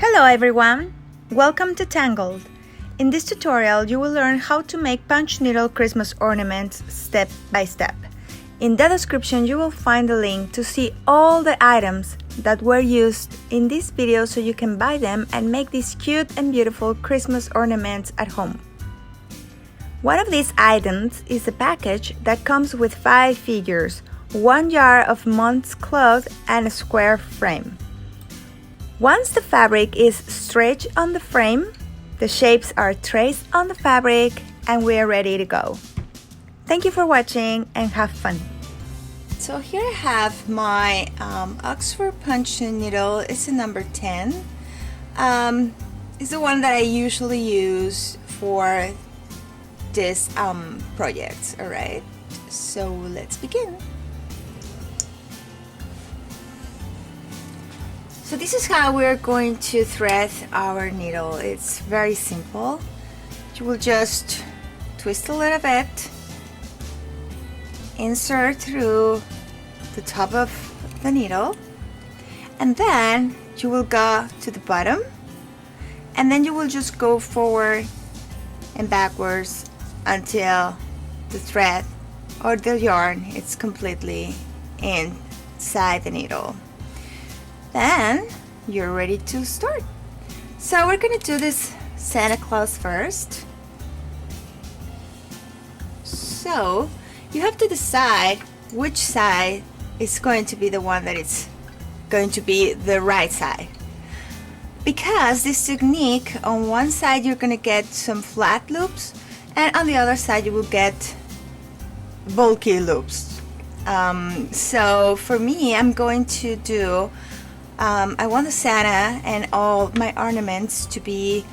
Hello everyone! Welcome to Tangled. In this tutorial you will learn how to make punch needle Christmas ornaments step by step. In the description you will find the link to see all the items that were used in this video so you can buy them and make these cute and beautiful Christmas ornaments at home. One of these items is a package that comes with 5 figures, 1 jar of monk's cloth and a square frame. Once the fabric is stretched on the frame, the shapes are traced on the fabric and we are ready to go. Thank you for watching and have fun! So here I have my Oxford punch needle. It's a number 10. It's the one that I usually use for this project. Alright, so let's begin. So this is how we're going to thread our needle. It's very simple. You will just twist a little bit, insert through the top of the needle, and then you will go to the bottom, and then you will just go forward and backwards until the thread or the yarn is completely inside the needle. Then you're ready to start. So we're gonna do this Santa Claus first. So you have to decide which side is going to be the one that is going to be the right side, because this technique, on one side you're gonna get some flat loops and on the other side you will get bulky loops. So for me, I'm going to do I want the Santa and all my ornaments to be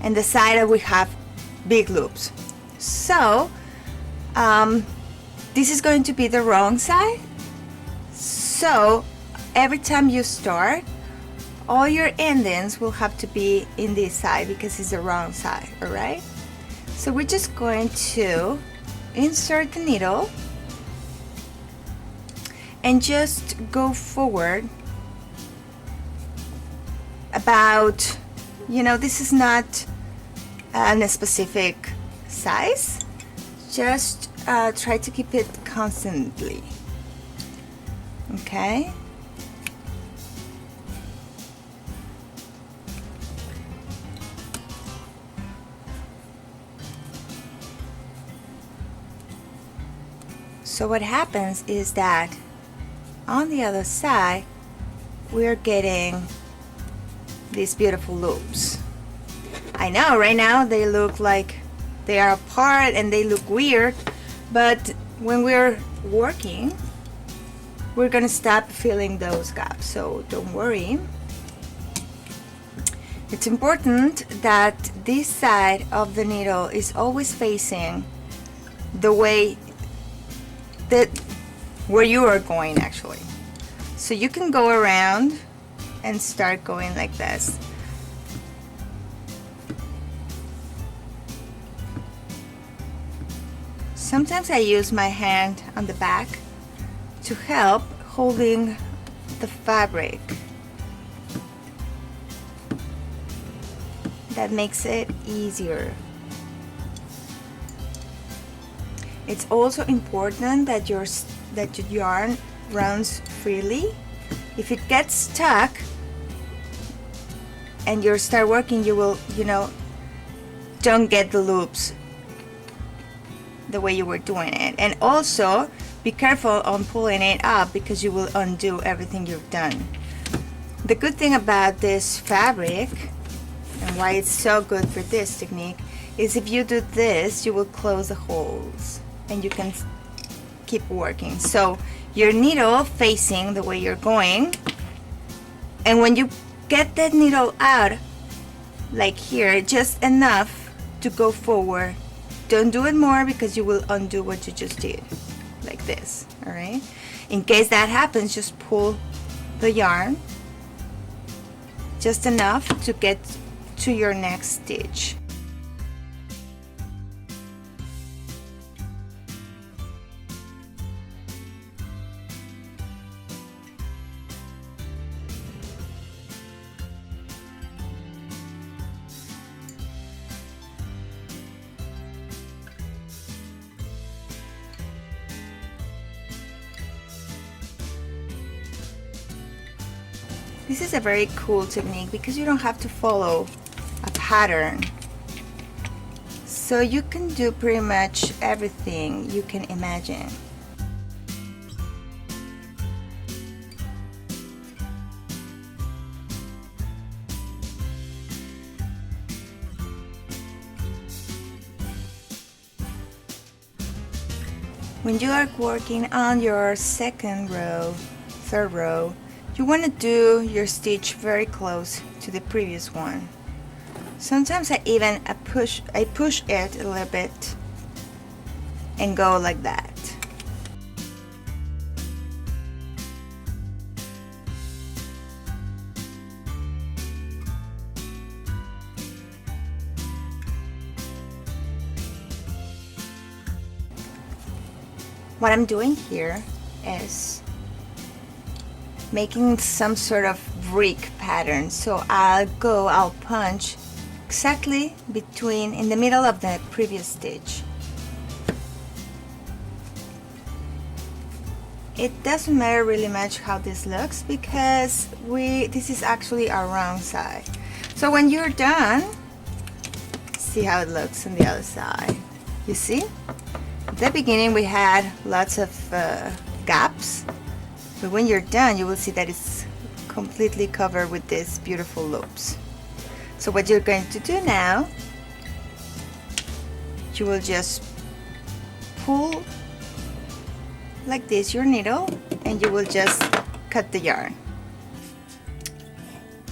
in the side that we have big loops. So this is going to be the wrong side. So every time you start, all your endings will have to be in this side because it's the wrong side. Alright, so we're just going to insert the needle and just go forward about, this is not a specific size, just try to keep it constantly. Okay, so what happens is that on the other side we're getting these beautiful loops. I know right now they look like they are apart and they look weird, but when we're working we're gonna stop filling those gaps, so don't worry. It's important that this side of the needle is always facing the way that where you are going actually, so you can go around and start going like this. Sometimes I use my hand on the back to help holding the fabric. That makes it easier. It's also important that your yarn runs freely. If it gets stuck and you start working, you will, don't get the loops the way you were doing it. And also be careful on pulling it up because you will undo everything you've done. The good thing about this fabric and why it's so good for this technique is if you do this, you will close the holes and you can keep working. So your needle facing the way you're going, and when you get that needle out like here, just enough to go forward. Don't do it more because you will undo what you just did, like this. Alright, in case that happens, just pull the yarn just enough to get to your next stitch. This is a very cool technique because you don't have to follow a pattern. So you can do pretty much everything you can imagine. When you are working on your second row, third row, you want to do your stitch very close to the previous one. Sometimes I push it a little bit and go like that. What I'm doing here is making some sort of brick pattern. So I'll punch exactly in the middle of the previous stitch. It doesn't matter really much how this looks because this is actually our round side. So when you're done, see how it looks on the other side. You see? At the beginning we had lots of gaps, but when you're done you will see that it's completely covered with these beautiful loops. So what you're going to do now, you will just pull like this your needle and you will just cut the yarn.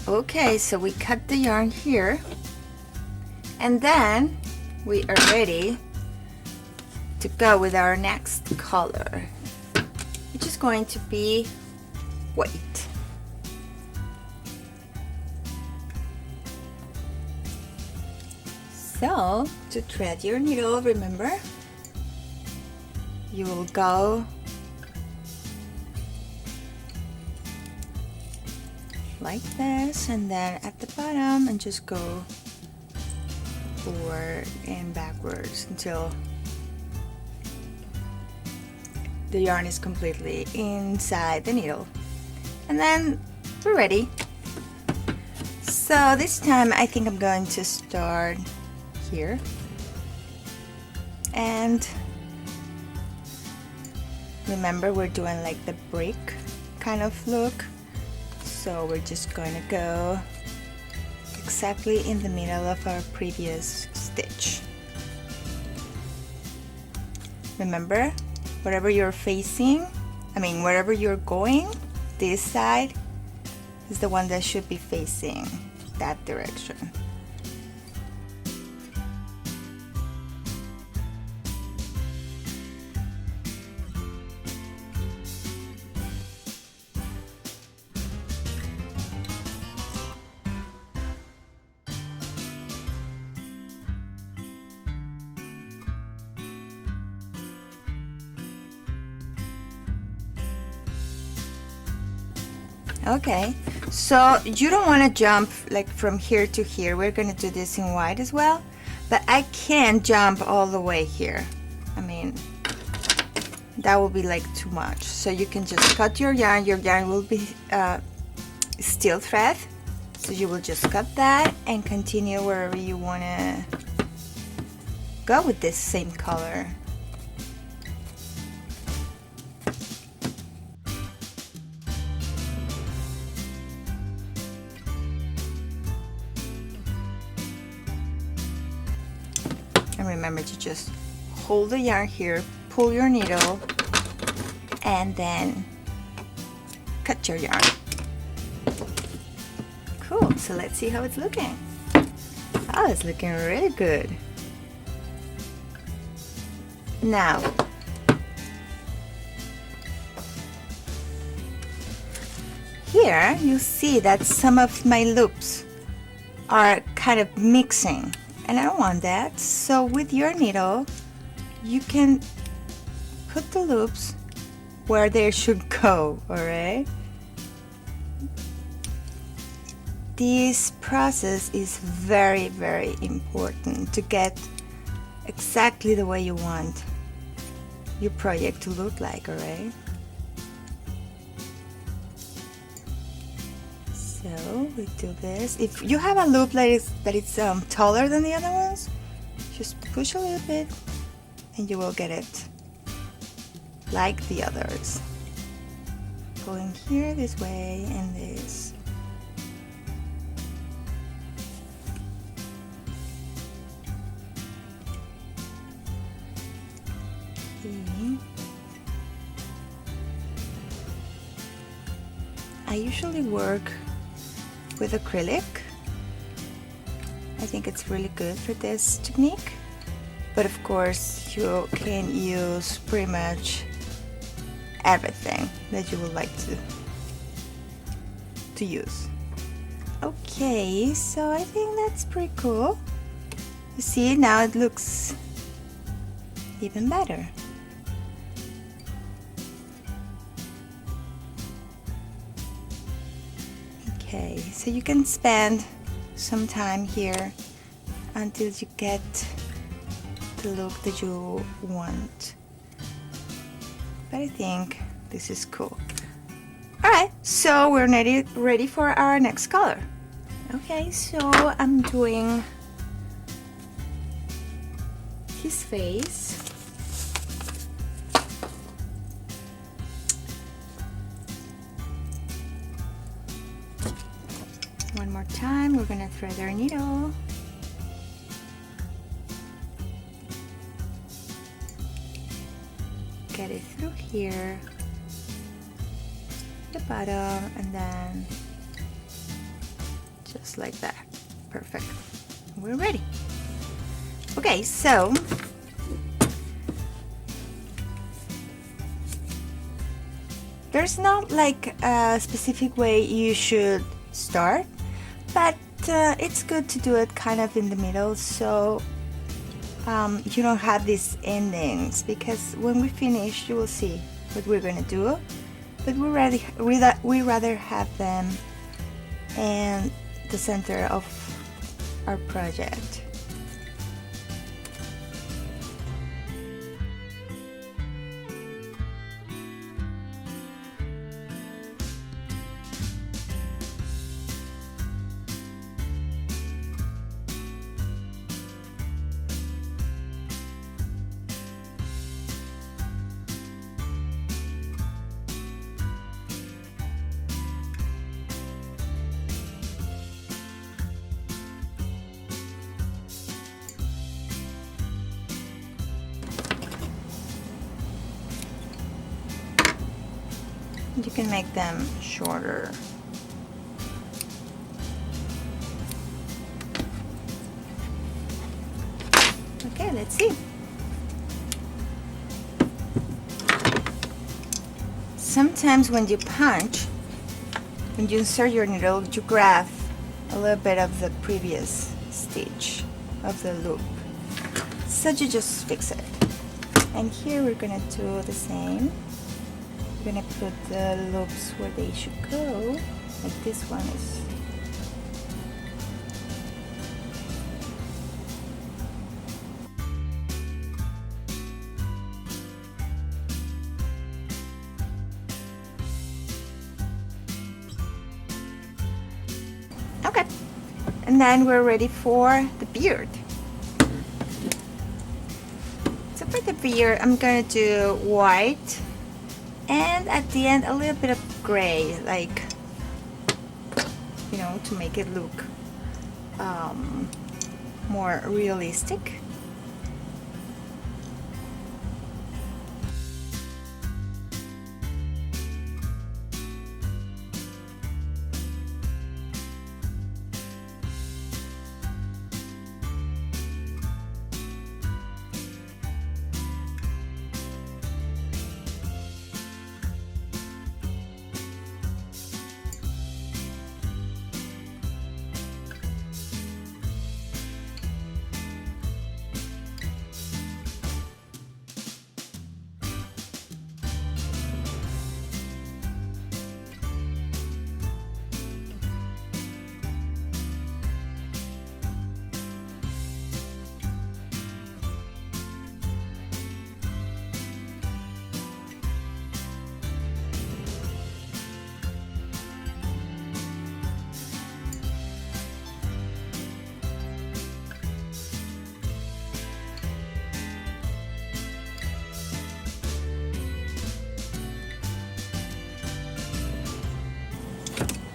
Okay, so we cut the yarn here and then we are ready to go with our next color, which is going to be white. So to thread your needle, remember, you will go like this and then at the bottom and just go forward and backwards until the yarn is completely inside the needle, and then we're ready. So this time I think I'm going to start here and remember we're doing like the brick kind of look, so we're just going to go exactly in the middle of our previous stitch. Remember, wherever you're facing, wherever you're going, this side is the one that should be facing that direction. Okay, so you don't want to jump like from here to here. We're going to do this in white as well, but I can't jump all the way here. That will be like too much. So you can just cut your yarn. Your yarn will be steel thread, so you will just cut that and continue wherever you want to go with this same color. And remember to just hold the yarn here, pull your needle, and then cut your yarn. Cool, so let's see how it's looking. Oh, it's looking really good. Now, here you see that some of my loops are kind of mixing. And I don't want that, so with your needle you can put the loops where they should go, alright? This process is very, very important to get exactly the way you want your project to look like, alright? So we do this. If you have a loop that is taller than the other ones, just push a little bit and you will get it like the others. Going here this way and this. Okay. I usually work with acrylic. I think it's really good for this technique, but of course you can use pretty much everything that you would like to use. Okay, so I think that's pretty cool. You see, now it looks even better. Okay, so you can spend some time here until you get the look that you want. But I think this is cool. Alright, so we're ready for our next color. Okay, so I'm doing his face. One more time, we're gonna thread our needle. Get it through here, the bottom, and then just like that. Perfect. We're ready. Okay, so there's not like a specific way you should start, but it's good to do it kind of in the middle, so you don't have these endings, because when we finish you will see what we're gonna do, but we rather have them in the center of our project. You can make them shorter. Okay, let's see. Sometimes when you punch, when you insert your needle, you grab a little bit of the previous stitch of the loop. So you just fix it. And here we're gonna do the same. We're gonna put the loops where they should go, like this one is. Okay, and then we're ready for the beard. So for the beard, I'm gonna do white, and at the end a little bit of gray, like, you know, to make it look more realistic.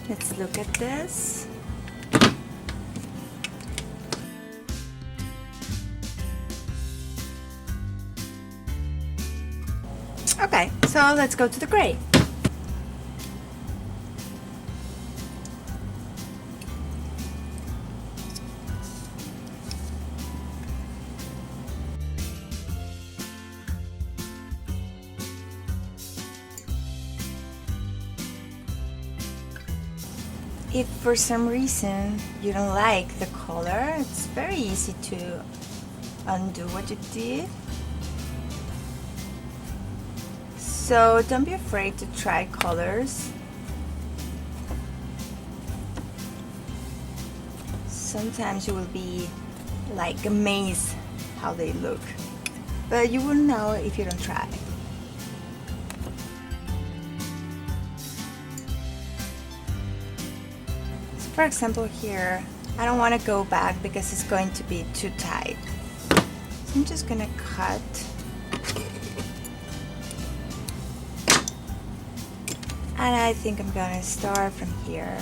Let's look at this. Okay, so let's go to the gray. If for some reason you don't like the color, it's very easy to undo what you did. So don't be afraid to try colors. Sometimes you will be like amazed how they look, but you won't know if you don't try. So for example here, I don't want to go back because it's going to be too tight. So I'm just gonna cut. And I think I'm gonna start from here.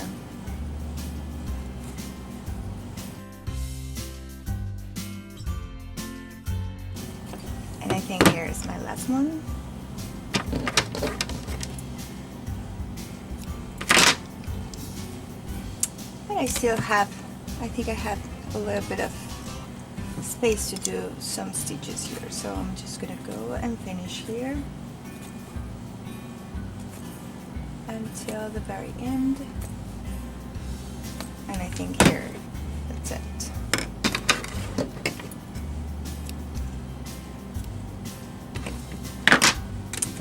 And I think here is my last one. But I still have, I think I have a little bit of space to do some stitches here. So I'm just gonna go and finish here until the very end, and I think here that's it.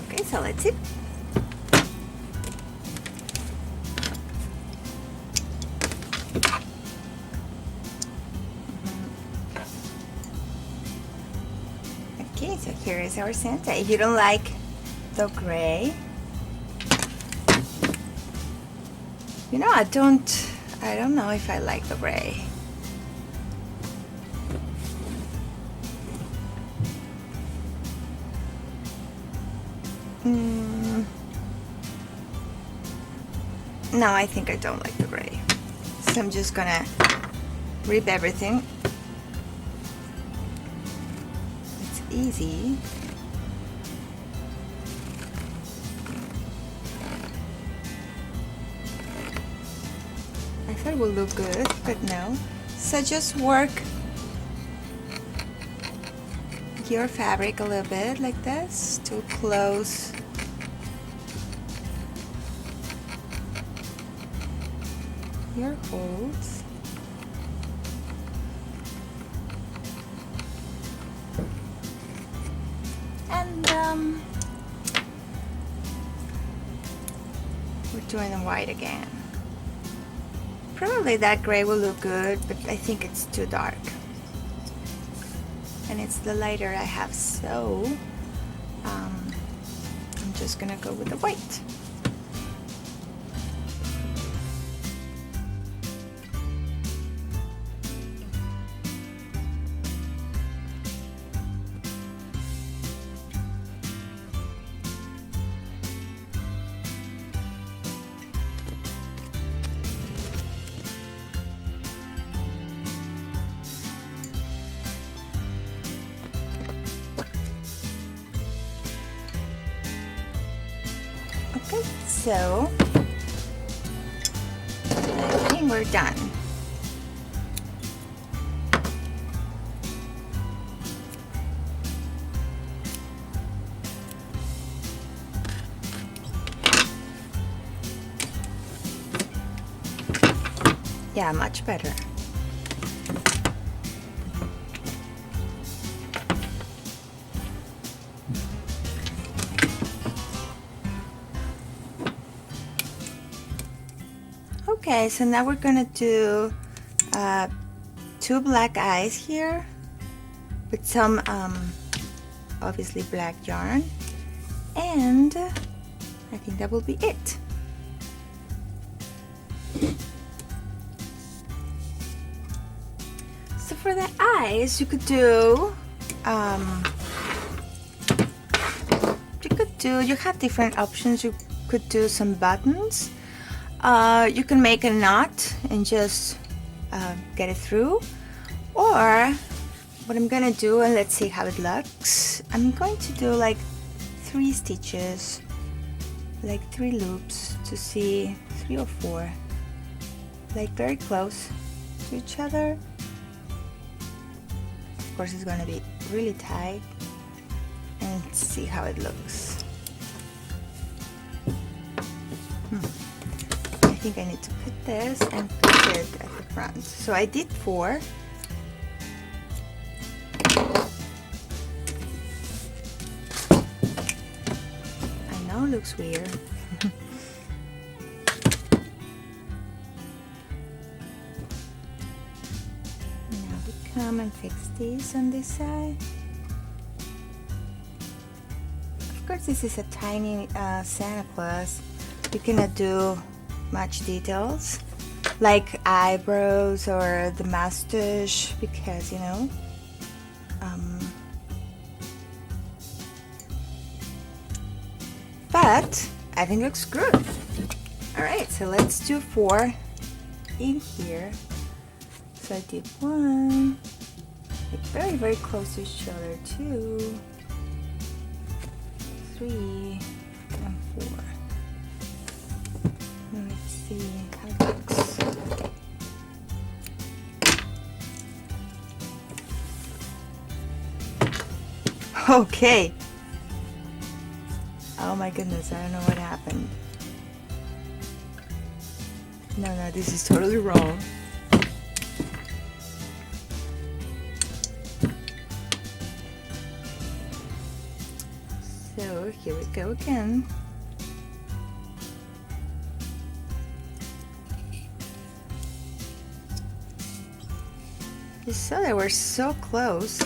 Okay, so let's see. Okay, so here is our Santa. If you don't like the gray, you know, I don't know if I like the gray. No, I think I don't like the gray. So I'm just gonna rip everything. It's easy. I thought it would look good, but no. So just work your fabric a little bit like this to close your holes. And we're doing the white again. Probably that gray will look good, but I think it's too dark. And it's the lighter I have, so I'm just gonna go with the white. Okay, so I think we're done. Yeah, much better. Okay, so now we're gonna do 2 black eyes here with some obviously black yarn, and I think that will be it. So for the eyes, you could do you have different options. You could do some buttons. You can make a knot and just get it through, or what I'm gonna do, and let's see how it looks, I'm going to do like 3 stitches, like 3 loops, to see 3 or 4, like very close to each other. Of course it's gonna be really tight, and see how it looks. I think I need to put this and put it at the front. So I did 4. I know it looks weird. Now we come and fix this on this side. Of course this is a tiny Santa Claus. You cannot do much details like eyebrows or the mustache, because you know, but I think it looks good. Alright, so let's do 4 in here. So I did 1, like very, very close to each other, 2, 3, and 4. Let's see how it looks. Okay. Oh my goodness, I don't know what happened. No, this is totally wrong. So here we go again. You saw they were so close,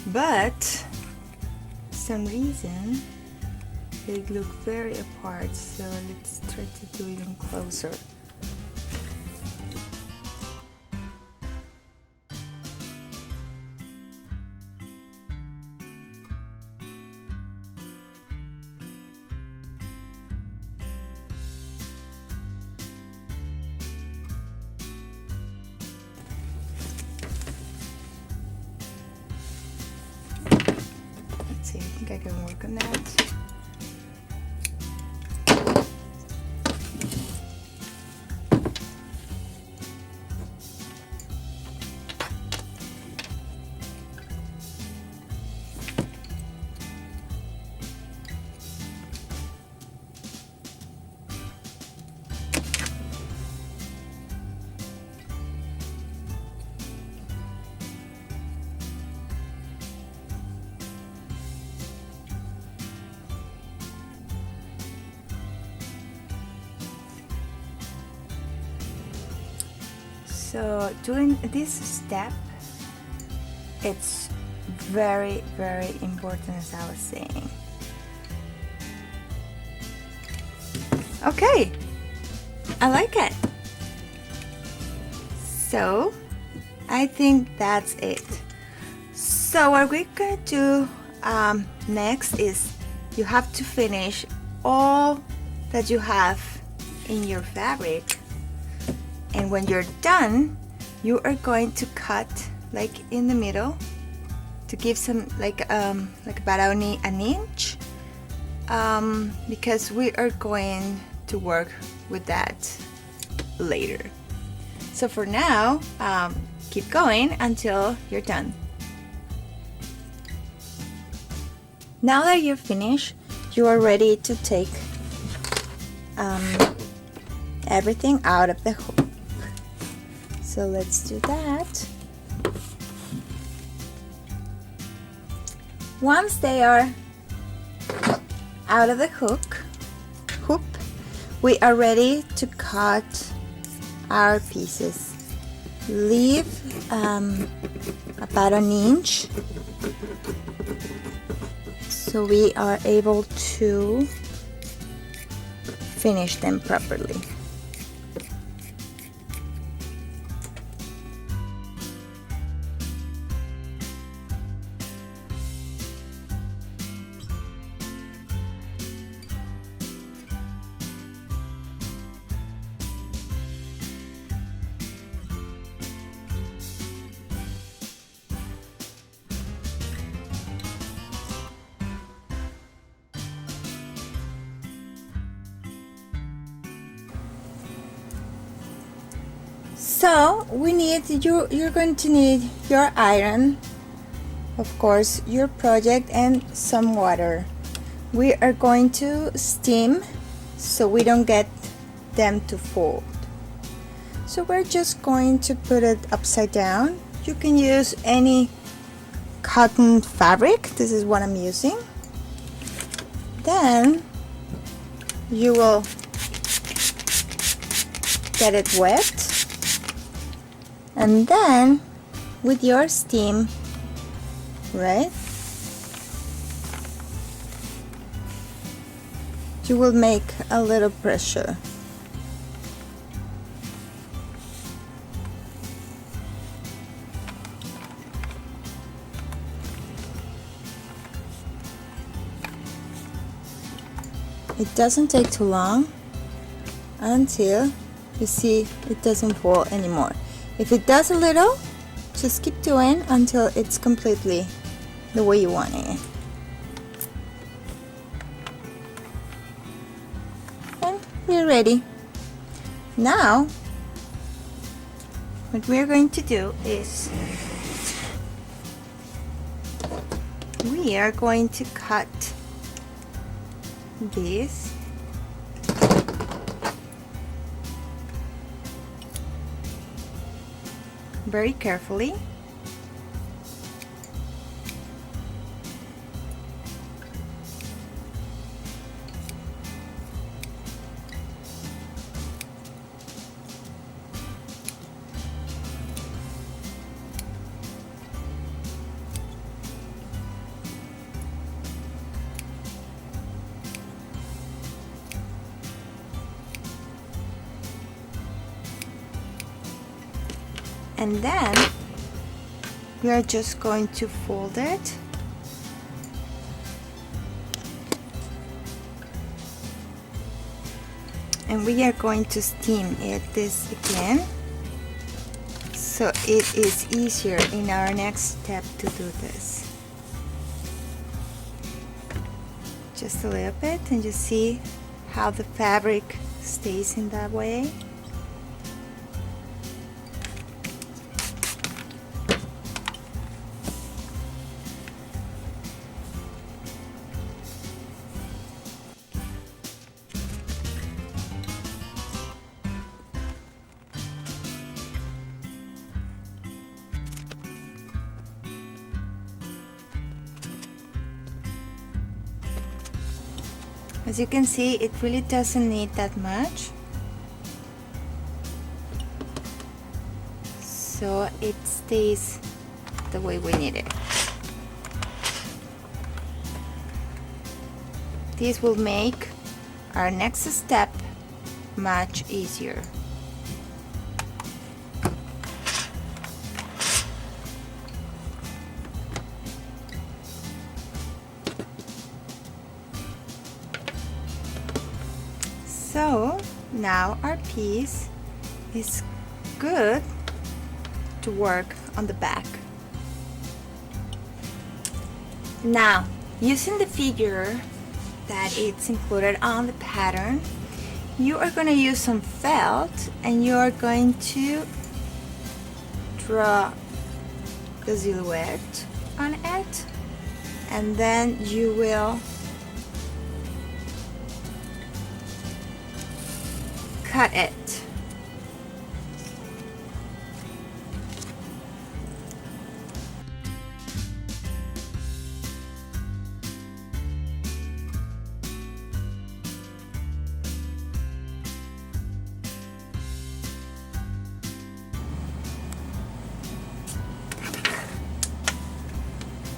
but for some reason they look very apart, so let's try to do even closer. I think I can work on that. So doing this step, it's very, very important, as I was saying. Okay, I like it. So I think that's it. So what we're gonna do next is you have to finish all that you have in your fabric, and when you're done, you are going to cut like in the middle to give some like about an inch, because we are going to work with that later. So for now, keep going until you're done. Now that you're finished, you are ready to take everything out of the hook. So let's do that. Once they are out of the hoop, we are ready to cut our pieces. Leave about an inch so we are able to finish them properly. So you're going to need your iron, of course, your project, and some water. We are going to steam so we don't get them to fold. So we're just going to put it upside down. You can use any cotton fabric. This is what I'm using. Then you will get it wet, and then with your steam, right, you will make a little pressure. It doesn't take too long until you see it doesn't fall anymore. If it does a little, just keep doing until it's completely the way you want it. And we're ready. Now, what we're going to do is we are going to cut this very carefully. And then we are just going to fold it and we are going to steam this again, so it is easier in our next step to do this. Just a little bit, and you see how the fabric stays in that way. As you can see, it really doesn't need that much, so it stays the way we need it. This will make our next step much easier. So now our piece is good to work on the back. Now, using the figure that it's included on the pattern, you are going to use some felt and you are going to draw the silhouette on it, and then you will cut it.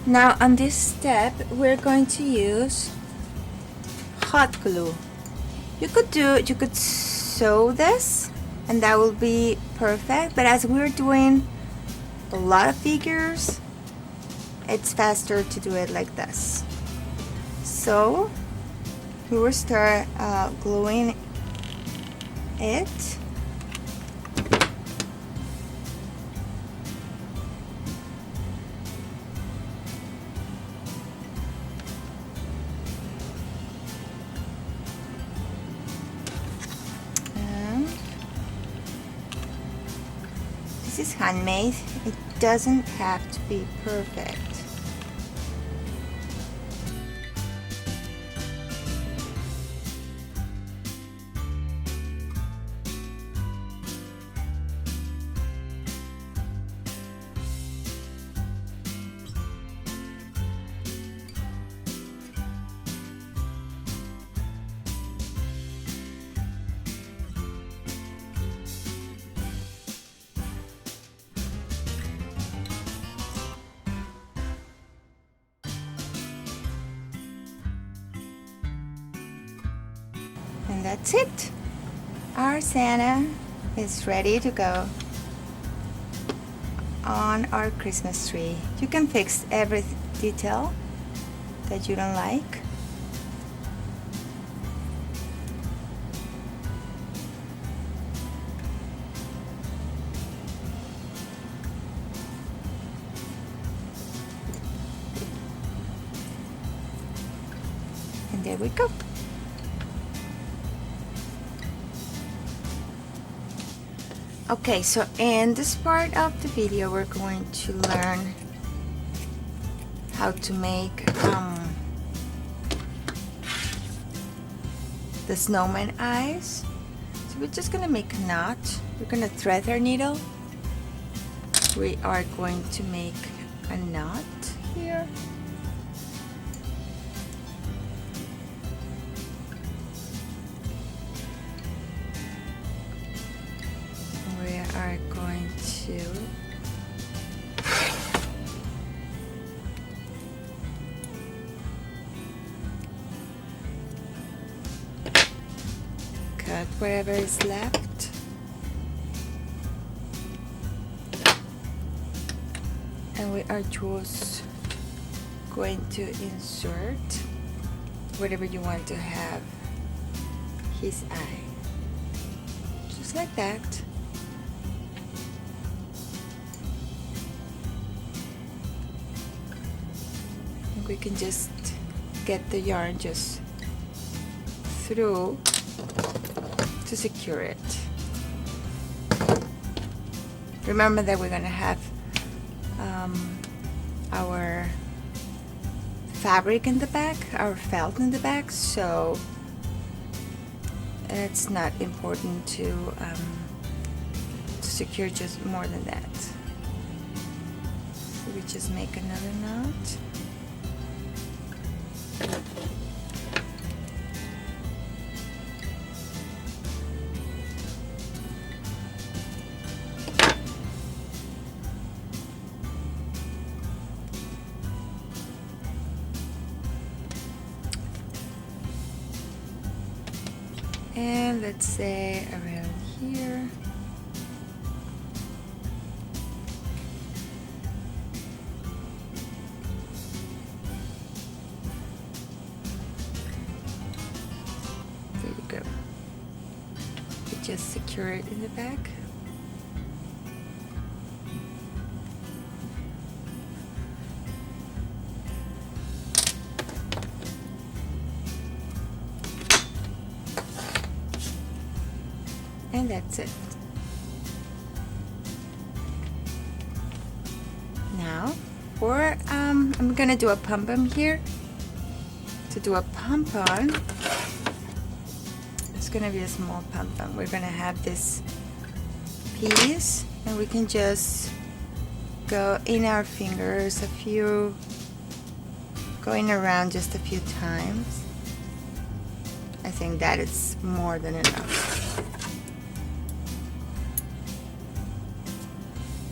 Now on this step we're going to use hot glue. You could sew this and that will be perfect, but as we're doing a lot of figures, it's faster to do it like this. So we will start gluing it. this is handmade. It doesn't have to be perfect. And that's it. Our Santa is ready to go on our Christmas tree. You can fix every detail that you don't like. And there we go. Okay, so in this part of the video we're going to learn how to make the snowman eyes. So we're just gonna make a knot. We're gonna thread our needle. We are going to make a knot here. We are going to cut whatever is left, and we are just going to insert whatever you want to have his eye, just like that. We can just get the yarn just through to secure it. Remember that we're going to have our fabric in the back, our felt in the back, so it's not important to secure just more than that. So we just make another knot. And let's say around here. There you go. You just secure it in the back. And that's it. Now, I'm gonna do a pom-pom here. To do a pom-pom, it's gonna be a small pom-pom. We're gonna have this piece, and we can just go in our fingers going around just a few times. I think that is more than enough.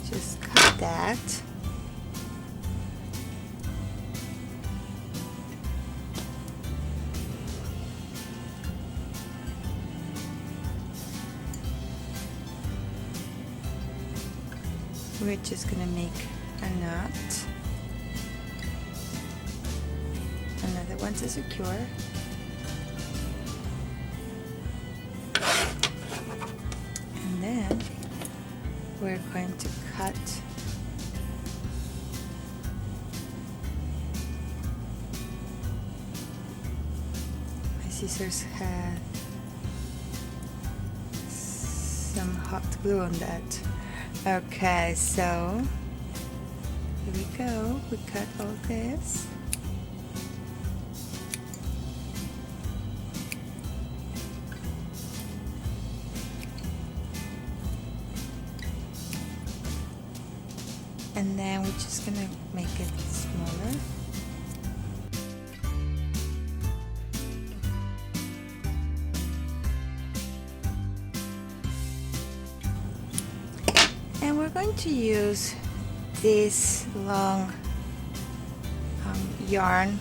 Just cut that. We're just gonna make a knot. Another one to secure. And then we're going to cut my scissors had some hot glue on that. Okay, so here we go. We cut all this. And then we're just gonna make it smaller. And we're going to use this long yarn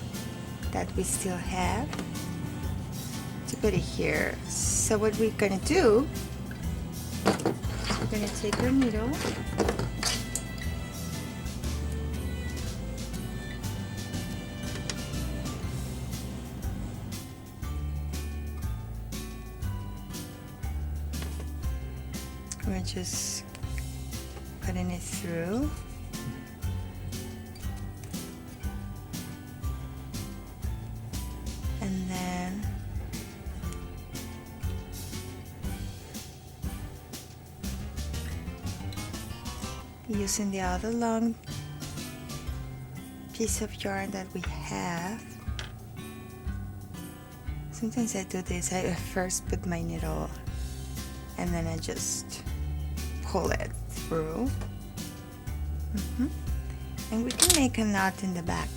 that we still have to put it here. So what we're gonna do, we're gonna take our needle, we're just putting it through. And then using the other long piece of yarn that we have. Sometimes I do this, I first put my needle and then I just pull it through. And we can make a knot in the back.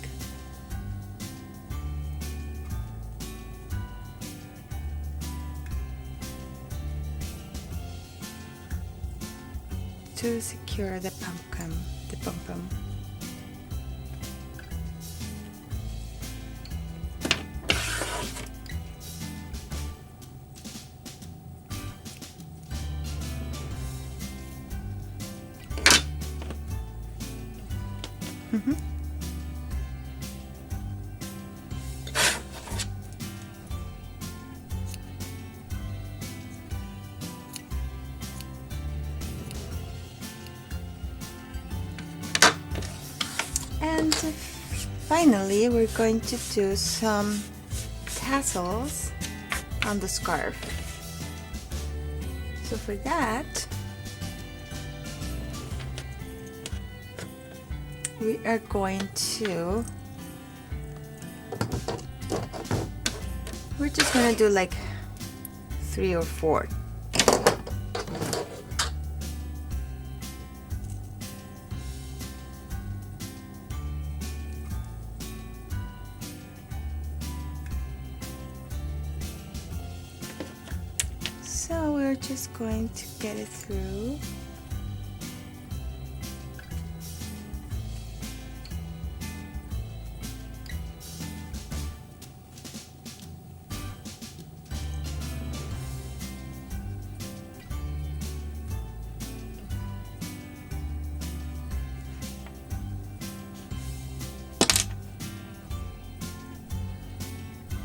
To secure the pom-pom. And finally, we're going to do some tassels on the scarf. So for that, we are going to, we're just going to do like 3 or 4. So we're just going to get it through.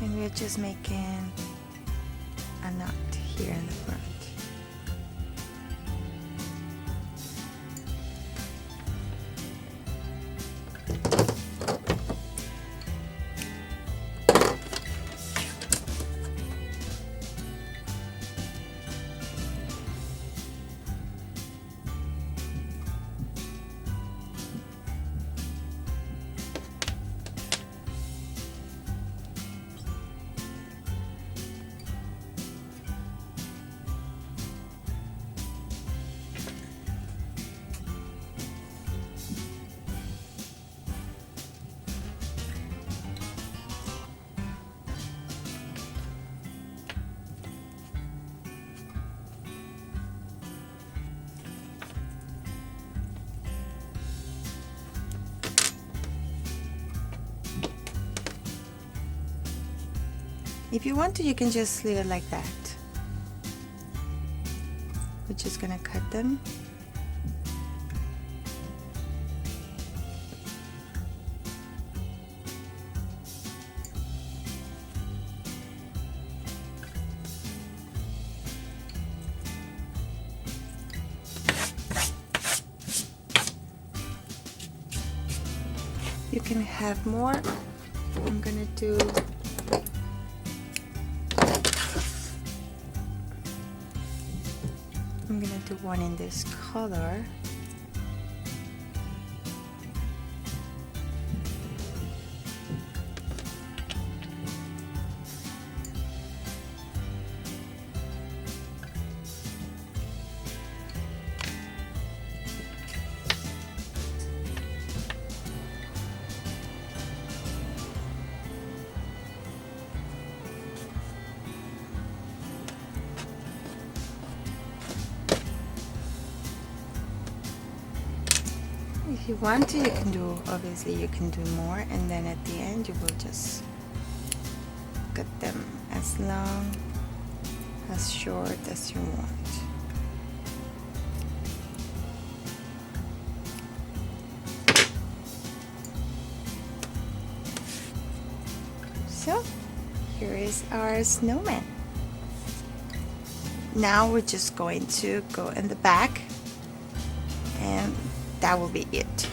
And we're just making a knot here in the front. If you want to, you can just leave it like that. We're just gonna cut them. You can have more. I'm gonna do I'm gonna do one in this color. If you want to, you can do, obviously you can do more, and then at the end you will just cut them as long, as short as you want. So here is our snowman. Now we're just going to go in the back, and that will be it.